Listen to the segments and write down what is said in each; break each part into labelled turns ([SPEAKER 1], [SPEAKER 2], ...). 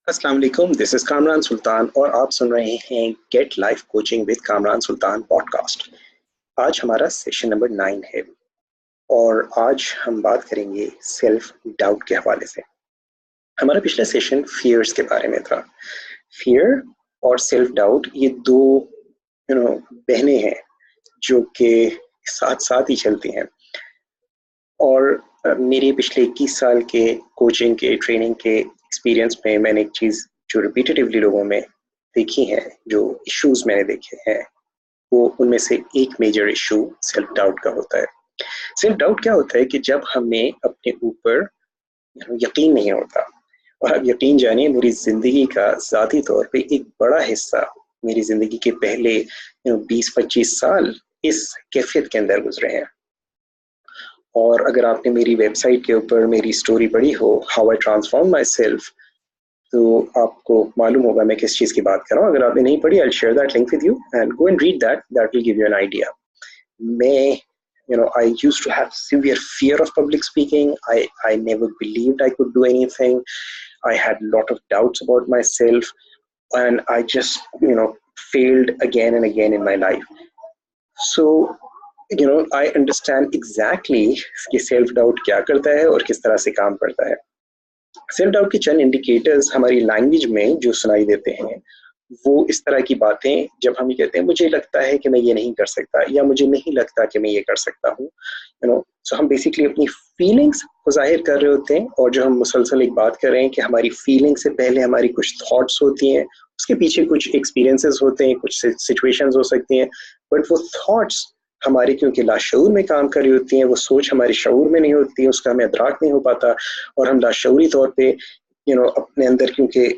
[SPEAKER 1] अस्सलाम वालेकुम, this is Kamran सुल्तान और आप सुन रहे हैं get life coaching with Kamran Sultan podcast. आज हमारा सेशन नंबर 9 है और आज हम बात करेंगे सेल्फ डाउट के हवाले से। हमारा पिछला सेशन फियर्स के बारे में था। फियर और सेल्फ डाउट ये दो बहनें हैं जो कि साथ साथ ही चलती हैं। और मेरे पिछले 21 साल के कोचिंग के ट्रेनिंग के एक्सपीरियंस में मैंने एक चीज़ जो रिपीटेटिवली लोगों में देखी है, जो इश्यूज मैंने देखे हैं, वो उनमें से एक मेजर इशू सेल्फ डाउट का होता है। सेल्फ डाउट क्या होता है कि जब हमें अपने ऊपर यकीन नहीं होता। और आप यकीन जानिए, मेरी ज़िंदगी का ज़ाती तौर पे एक बड़ा हिस्सा, मेरी ज़िंदगी के पहले 20-25 साल इस कैफियत के अंदर गुजरे हैं। और अगर आपने मेरी वेबसाइट के ऊपर मेरी स्टोरी पढ़ी हो, how I transform my self, तो आपको मालूम होगा मैं किस चीज़ की बात कर रहा हूँ। अगर आपने नहीं पढ़ी, I will share that link with you and go and read that will give you an idea. मैं I used to have severe fear of public speaking. I never believed I could do anything. I had a lot of doubts about myself, and I just failed again and again in my life. So I understand exactly कि self doubt क्या करता है और किस तरह से काम करता है। सेल्फ डाउट के चंद इंडिकेटर्स हमारी लैंग्वेज में जो सुनाई देते हैं, वो इस तरह की बातें, जब हम ये कहते हैं मुझे लगता है कि मैं ये नहीं कर सकता या मुझे नहीं लगता कि मैं ये कर सकता हूँ, सो हम बेसिकली अपनी फीलिंग्स को जाहिर कर रहे होते हैं। और जो हम मुसलसल एक बात कर रहे हैं कि हमारी फीलिंग से पहले हमारी कुछ थॉट्स होती हैं, उसके पीछे कुछ एक्सपीरियंसेस होते हैं, कुछ सिचुएशंस हो सकती हैं, बट वो थॉट्स हमारे क्योंकि लाशऊर में काम कर रही होती हैं, वो सोच हमारे शऊर में नहीं होती है, उसका हमें अदराक नहीं हो पाता, और हम लाशऊरी तौर पे अपने अंदर क्योंकि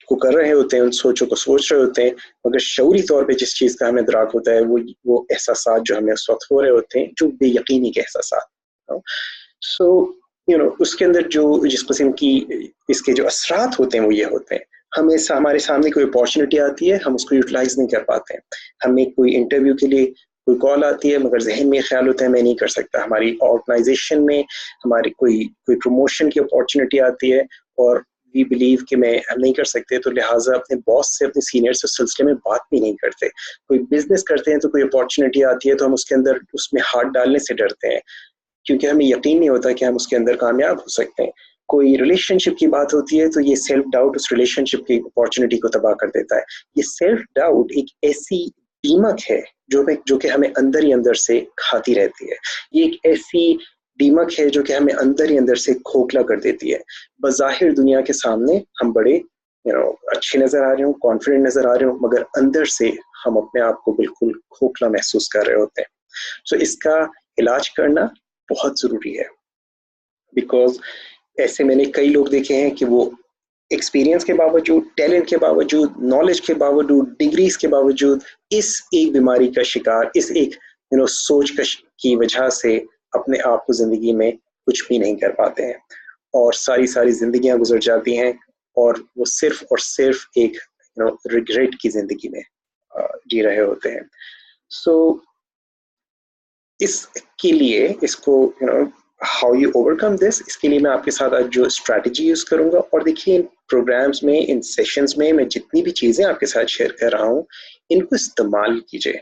[SPEAKER 1] को कर रहे होते हैं, उन सोचों को सोच रहे होते हैं, मगर शऊरी तौर पे जिस चीज़ का हमें अदराक होता है वो एहसासात जो हमें उस वक्त हो रहे होते हैं, जो बेयकीनी के एहसासात। सो उसके अंदर जो जिस किस्म की इसके जो असरात होते हैं वो ये होते हैं। हमें हमारे सामने कोई अपॉर्चुनिटी आती है, हम उसको यूटिलाइज नहीं कर पाते हैं। हमें कोई इंटरव्यू के लिए कोई कॉल आती है, मगर जहन में ख्याल होता है मैं नहीं कर सकता। हमारी ऑर्गेनाइजेशन में हमारी कोई प्रमोशन की अपॉर्चुनिटी आती है और वी बिलीव कि हम नहीं कर सकते, तो लिहाजा अपने बॉस से, अपने सीनियर से उस सिलसिले में बात भी नहीं करते। कोई बिजनेस करते हैं तो कोई अपॉर्चुनिटी आती है तो हम उसके अंदर उसमें हाथ डालने से डरते हैं, क्योंकि हमें यकीन नहीं होता कि हम उसके अंदर कामयाब हो सकते हैं। कोई रिलेशनशिप की बात होती है तो ये सेल्फ डाउट उस रिलेशनशिप की अपॉर्चुनिटी को तबाह कर देता है। ये सेल्फ डाउट एक ऐसी दीमक है जो कि हमें अंदर ही अंदर से खाती रहती है। ये एक ऐसी दीमक है जो कि हमें अंदर ही अंदर से खोखला कर देती है। बज़ाहिर दुनिया के सामने हम बड़े अच्छे नजर आ रहे हो, कॉन्फिडेंट नजर आ रहे हो, मगर अंदर से हम अपने आप को बिल्कुल खोखला महसूस कर रहे होते हैं। सो इसका इलाज करना बहुत जरूरी है, बिकॉज ऐसे मैंने कई लोग देखे हैं कि वो एक्सपीरियंस के बावजूद, टैलेंट के बावजूद, नॉलेज के बावजूद, डिग्रीज के बावजूद इस एक बीमारी का शिकार, इस एक सोच की वजह से अपने आप को जिंदगी में कुछ भी नहीं कर पाते हैं और सारी सारी जिंदगियां गुजर जाती हैं और वो सिर्फ और सिर्फ एक रिग्रेट की जिंदगी में जी रहे होते हैं। सो इसके लिए इसको हाउ यू ओवरकम दिस, इसके लिए मैं आपके साथ आज जो स्ट्रैटेजी यूज करूंगा, और देखिए इन प्रोग्राम्स में, इन सेशंस में मैं जितनी भी चीजें आपके साथ शेयर कर रहा हूँ, इनको इस्तेमाल कीजिए।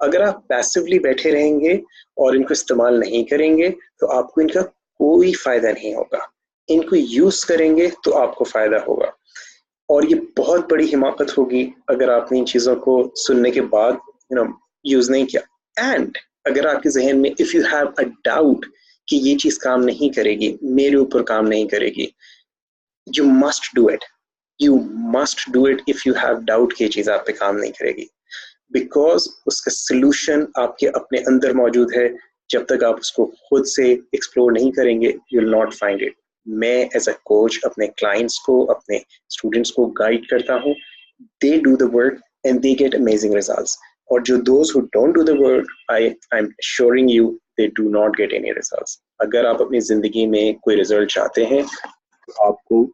[SPEAKER 1] अगर आप पैसिवली बैठे रहेंगे और इनको इस्तेमाल नहीं करेंगे तो आपको इनका कोई फायदा नहीं होगा। इनको यूज करेंगे तो आपको फायदा होगा, और ये बहुत बड़ी हिमाकत होगी अगर आपने इन चीजों को सुनने के बाद यूज नहीं किया। एंड अगर आपके जहन में if you have a doubt कि ये चीज काम नहीं करेगी, मेरे ऊपर काम नहीं करेगी, you must do it. You must do it if you have doubt कि ये चीज आप पे काम नहीं करेगी, बिकॉज उसका सोल्यूशन आपके अपने अंदर मौजूद है। जब तक आप उसको खुद से एक्सप्लोर नहीं करेंगे, you will not find it. मैं एज अ कोच अपने क्लाइंट्स को, अपने स्टूडेंट्स को गाइड करता हूँ। They do the work and they get amazing results, और जो those who don't do the work, I am assuring you, they do not get any results. अगर आप अपनी जिंदगी में कोई रिजल्ट चाहते हैं तो आपको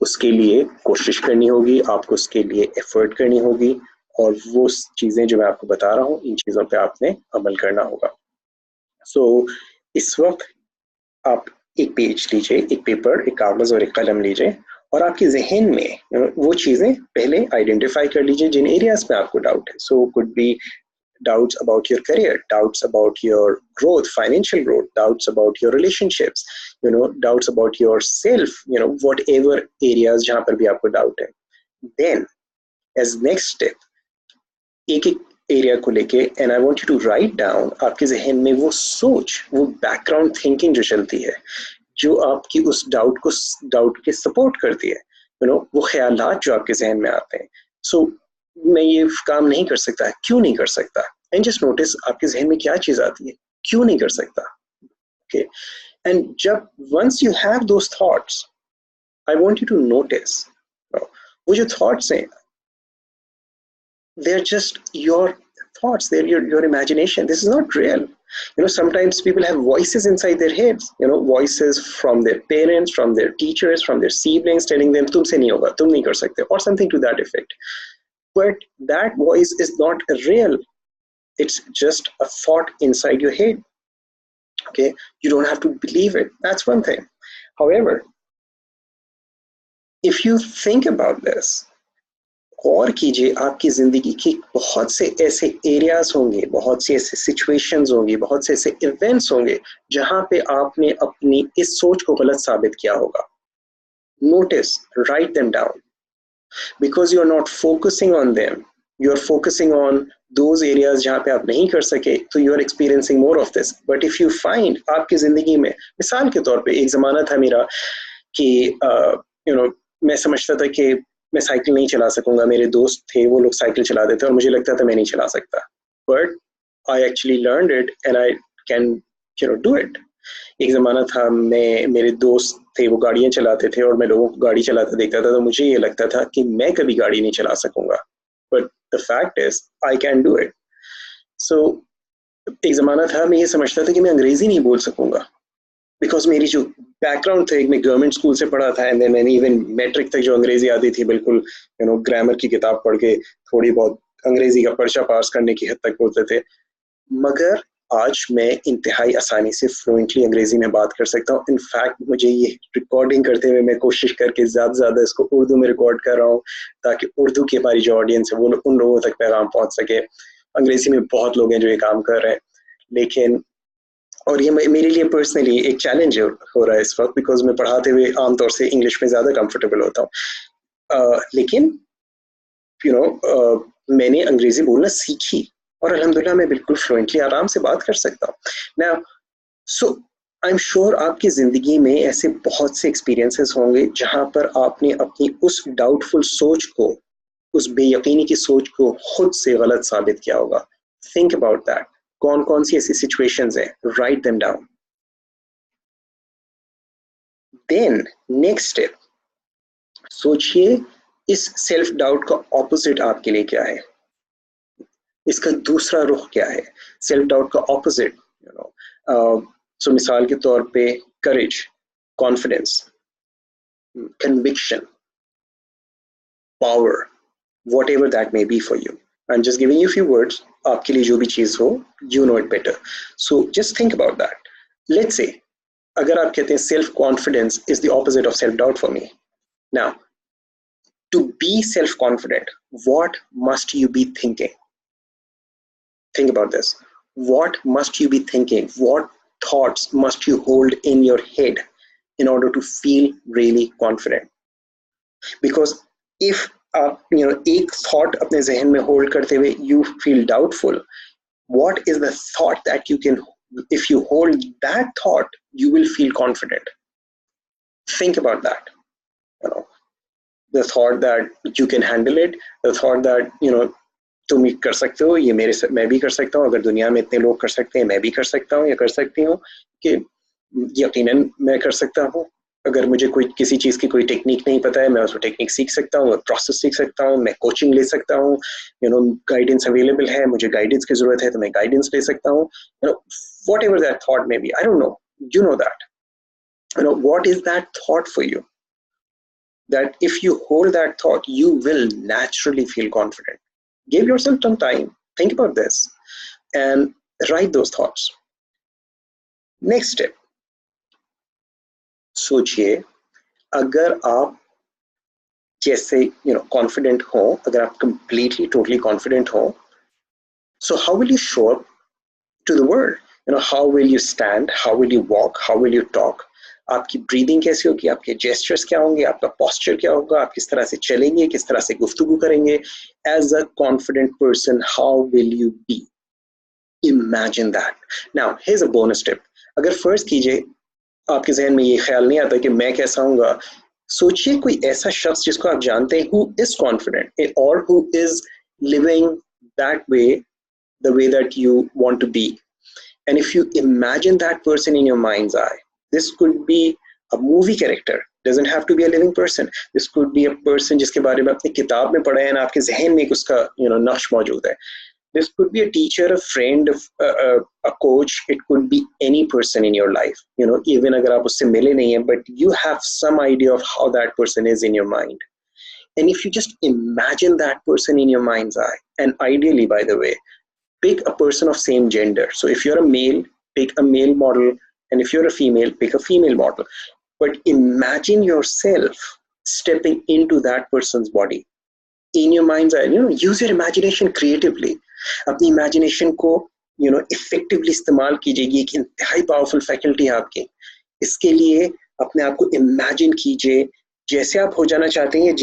[SPEAKER 1] उसके लिए कोशिश करनी होगी, आपको उसके लिए एफर्ट करनी होगी, और वो चीजें जो मैं आपको बता रहा हूँ, इन चीजों पे आपने अमल करना होगा। सो इस वक्त आप एक पेज लीजिए, एक पेपर, एक कागज और एक कलम लीजिए, और आपके जहन में वो चीजें पहले आइडेंटिफाई कर लीजिए जिन एरियाज में आपको डाउट है. So could be doubts about your career, doubts about your growth, financial growth, doubts about your relationships, doubts about yourself, whatever areas जहाँ पर भी आपको doubt है. Then as next step, एक एक एरिया को लेके and I want you to write down आपके जहन में वो सोच, वो बैकग्राउंड थिंकिंग जो चलती है, जो आपकी उस डाउट के सपोर्ट करती है, वो ख्यालात जो आपके जहन में आते हैं. सो मैं ये काम नहीं कर सकता, क्यों नहीं कर सकता, एंड जस्ट नोटिस आपके जहन में क्या चीज आती है, क्यों नहीं कर सकता. ओके, एंड जब once you have those thoughts, I want you to notice वो जो थॉट्स हैं, they're just your thoughts, they're your imagination, this is not real. Sometimes people have voices inside their heads, voices from their parents, from their teachers, from their siblings telling them tumse nahi hoga, tum nahi kar sakte, or something to that effect. But that voice is not real, it's just a thought inside your head. Okay, you don't have to believe it, that's one thing. However, if you think about this, गौर कीजिए, आपकी जिंदगी के बहुत से ऐसे areas होंगे, बहुत सी ऐसे सिचुएशंस होंगी, बहुत से ऐसे इवेंट्स होंगे जहां पे आपने अपनी इस सोच को गलत साबित किया होगा. Notice, write them down, because you are not focusing on them, you are focusing on those areas जहां पे आप नहीं कर सके, तो you are experiencing more of this. But if you find आपकी जिंदगी में, मिसाल के तौर पे एक जमाना था मेरा कि मैं समझता था कि मैं साइकिल नहीं चला सकूंगा, मेरे दोस्त थे वो लोग साइकिल चलाते थे और मुझे लगता था मैं नहीं चला सकता. But I actually learned it and I can do it. एक जमाना था मेरे दोस्त थे वो गाड़ियां चलाते थे और मैं लोगों को गाड़ी चलाते देखता था, तो मुझे ये लगता था कि मैं कभी गाड़ी नहीं चला सकूंगा. But the fact is I can do it. So एक जमाना था मैं ये समझता था कि मैं अंग्रेजी नहीं बोल सकूंगा, बिकॉज मेरी जो बैकग्राउंड था, एक मैं गवर्नमेंट स्कूल से पढ़ा था एंड मैंने इवन मैट्रिक तक जो अंग्रेजी आती थी बिल्कुल ग्रामर की किताब पढ़ के थोड़ी बहुत अंग्रेजी का पर्चा पास करने की हद तक बोलते थे. मगर आज मैं इंतहाई आसानी से फ्लुएंटली अंग्रेजी में बात कर सकता हूँ. इनफैक्ट मुझे ये रिकॉर्डिंग करते हुए मैं कोशिश करके ज़्यादा इसको उर्दू में रिकॉर्ड कर रहा हूँ ताकि उर्दू की हमारी जो ऑडियंस है वो उन लोगों तक पैगाम पहुँच सके. अंग्रेजी में बहुत लोग हैं जो ये काम कर रहे हैं, लेकिन और ये मेरे लिए पर्सनली एक चैलेंज हो रहा है इस वक्त, बिकॉज मैं पढ़ाते हुए आमतौर से इंग्लिश में ज़्यादा कंफर्टेबल होता हूँ. लेकिन मैंने अंग्रेजी बोलना सीखी और अल्हम्दुलिल्लाह मैं बिल्कुल फ्लुएंटली आराम से बात कर सकता हूँ. Now so I am sure आपकी ज़िंदगी में ऐसे बहुत से एक्सपीरियंसेस होंगे जहाँ पर आपने अपनी उस डाउटफुल सोच को, उस बेयकीनी की सोच को खुद से गलत साबित किया होगा. Think about that. कौन कौन सी ऐसी सिचुएशंस हैं, write them down. Then next step, सोचिए इस सेल्फ डाउट का ऑपोजिट आपके लिए क्या है, इसका दूसरा रुख क्या है. सेल्फ डाउट का ऑपोजिट, सो मिसाल के तौर पे courage, confidence, conviction, power, whatever that may be for you. I am just giving you few words, आपके लिए जो भी चीज हो, you know it better. So just think about that. Let's say अगर आप कहते हैं self confidence is the opposite of self doubt for me. Now to be self confident, what must you be thinking? Think about this. What must you be thinking? What thoughts must you hold in your head in order to feel really confident? Because if एक thought अपने जहन में hold करते हुए you feel doubtful, what is the thought that you can, if you hold that thought, you will feel confident? Think about that. The thought that you can handle it, the thought that तुम कर सकते हो, ये मैं भी कर सकता हूँ, अगर दुनिया में इतने लोग कर सकते हैं मैं भी कर सकता हूँ या कर सकती हूँ, कि यकीनन मैं कर सकता हूँ. अगर मुझे कोई किसी चीज़ की कोई टेक्निक नहीं पता है, मैं उसको टेक्निक सीख सकता हूँ, प्रोसेस सीख सकता हूँ, मैं कोचिंग ले सकता हूँ, गाइडेंस अवेलेबल है, मुझे गाइडेंस की जरूरत है तो मैं गाइडेंस ले सकता हूँ. What ever that thought may be, I don't know, you know that. What is that thought for you? That if you hold that thought, you will naturally feel confident. Give yourself some time, think about this and write those thoughts. Next step, सोचिए अगर आप जैसे confident हो, अगर आप completely totally confident हो, so how will you show up to the world? How will you stand, how will you walk, how will you talk? आपकी breathing कैसी होगी, आपके जेस्चर्स क्या होंगे, आपका पोस्चर क्या होगा, आप किस तरह से चलेंगे, किस तरह से गुफ्तगू करेंगे. As a confident person, how will you be? Imagine that. Now here's a bonus tip. अगर फर्स्ट कीजिए आपके जहन में ये ख्याल नहीं आता कि मैं कैसा हूँगा, सोचिए कोई ऐसा शख्स जिसको आप जानते हैं हु इज कॉन्फिडेंट और who is living that way, the way that you want to be. And if you imagine that person in your mind's eye, this could be a movie character, doesn't have to be a living person. This could be a person जिसके बारे में अपनी किताब में पढ़ा है ना आपके जहन में उसका नक्श मौजूद है. This could be a teacher, a friend, a coach. It could be any person in your life. Even अगर आप उससे मिले नहीं हैं, but you have some idea of how that person is in your mind. And if you just imagine that person in your mind's eye, and ideally, by the way, pick a person of same gender. So if you're a male, pick a male model, and if you're a female, pick a female model. But imagine yourself stepping into that person's body in your mind's eye. Use your imagination creatively. अपनी imagination को effectively इस्तेमाल कीजिए. ये एक इंतहाई powerful faculty है आपकी. इसके लिए अपने आप को imagine कीजिए जैसे आप हो जाना चाहते हैं,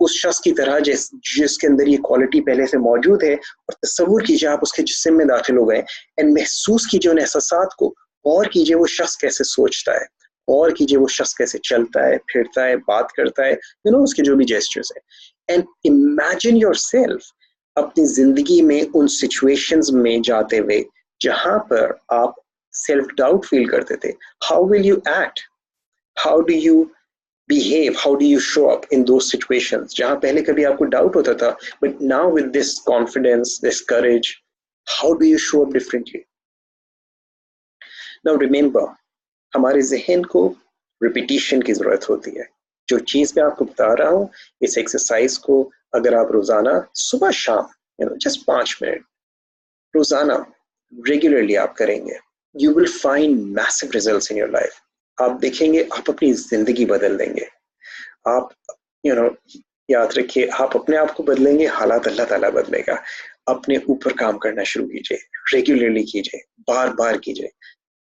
[SPEAKER 1] उस शख्स की तरह जिसके अंदर ये क्वालिटी पहले से मौजूद है, और तस्वुर कीजिए आप उसके जिस्म में दाखिल हो गए, एंड महसूस कीजिए उन एहसासात को, और कीजिए वो शख्स कैसे सोचता है, और कीजिए वो शख्स कैसे चलता है, फिरता है, बात करता है, उसके जो भी जेस्चर्स है. एंड इमेजिन योरसेल्फ अपनी जिंदगी में उन सिचुएशंस में जाते हुए जहां पर आप सेल्फ डाउट फील करते थे. How will you act, how do you behave, how do you show up in those situations जहां पहले कभी आपको डाउट होता था, but now with this confidence, this courage, how do you show up differently? Now remember, हमारे जहन को repetition की जरूरत होती है. जो चीज मैं आपको बता रहा हूँ, इस एक्सरसाइज को अगर आप रोजाना सुबह शाम जस्ट 5 मिनट रोजाना रेगुलरली आप करेंगे, you will find massive results in your life. आप देखेंगे आप अपनी जिंदगी बदल देंगे. आप याद रखिए, आप अपने आप को बदलेंगे, हालात अल्लाह ताला बदलेगा. अपने ऊपर काम करना शुरू कीजिए, रेगुलरली कीजिए, बार बार कीजिए.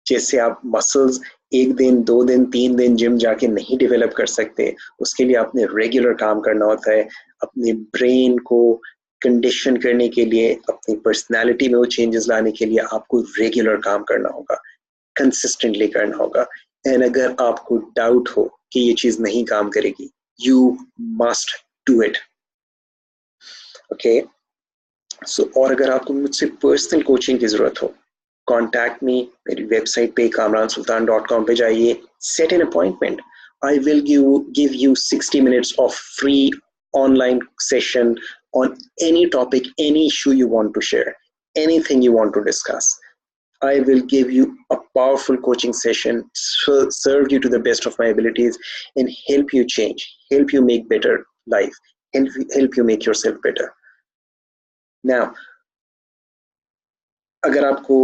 [SPEAKER 1] जैसे आप मसल्स 1 दिन 2 दिन 3 दिन जिम जाके नहीं डेवलप कर सकते, उसके लिए आपने रेगुलर काम करना होता है. अपने ब्रेन को कंडीशन करने के लिए, अपनी पर्सनैलिटी में वो चेंजेस लाने के लिए आपको रेगुलर काम करना होगा, कंसिस्टेंटली करना होगा. एंड अगर आपको डाउट हो कि ये चीज नहीं काम करेगी, you must do it. Okay, so और अगर आपको मुझसे पर्सनल कोचिंग की जरूरत हो, कॉन्टैक्ट मी. मेरी वेबसाइट पे kamransultan.com पे जाइए, set an appointment. I will give you 60 minutes of free online session on any topic, any issue you want to share, anything you want to discuss. I will give you a powerful coaching session, serve you to the best of my abilities, and help you change, help you make better life, help you make yourself better. Now, अगर आपको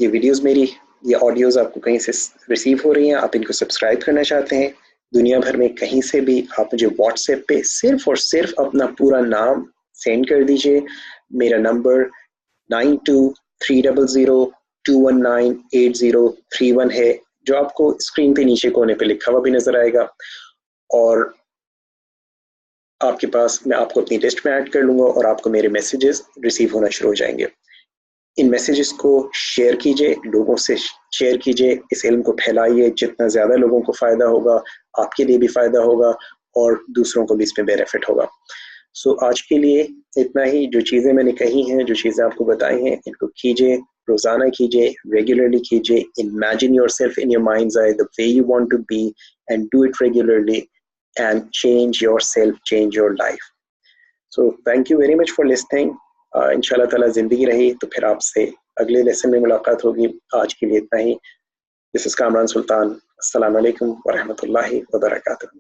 [SPEAKER 1] ये videos मेरी, ये audios आपको कहीं से receive हो रही हैं, आप इनको सब्सक्राइब करना चाहते हैं, दुनिया भर में कहीं से भी, आप मुझे व्हाट्सएप पे सिर्फ और सिर्फ अपना पूरा नाम सेंड कर दीजिए. मेरा नंबर 923002198031 है, जो आपको स्क्रीन पे नीचे कोने पे लिखा हुआ भी नजर आएगा. और आपके पास, मैं आपको अपनी लिस्ट में ऐड कर लूंगा और आपको मेरे मैसेजेस रिसीव होना शुरू हो जाएंगे. इन मैसेजेस को शेयर कीजिए, लोगों से शेयर कीजिए, इस इल्म को फैलाइए. जितना ज़्यादा लोगों को फ़ायदा होगा, आपके लिए भी फ़ायदा होगा और दूसरों को भी इसमें बेनिफिट होगा. सो आज के लिए इतना ही. जो चीज़ें मैंने कही हैं, जो चीज़ें आपको बताई हैं, इनको कीजिए, रोज़ाना कीजिए, रेगुलरली कीजिए. Imagine yourself in your mind's eye the way you want to be and do it regularly and change yourself, change your life. So thank you very much for listening. इंशाल्लाह ताला जिंदगी रही तो फिर आपसे अगले लेसन में मुलाकात होगी. आज के लिए इतना ही. दिस इज कामरान सुल्तान. अस्सलाम वालेकुम व रहमतुल्लाहि व बरकातुहू.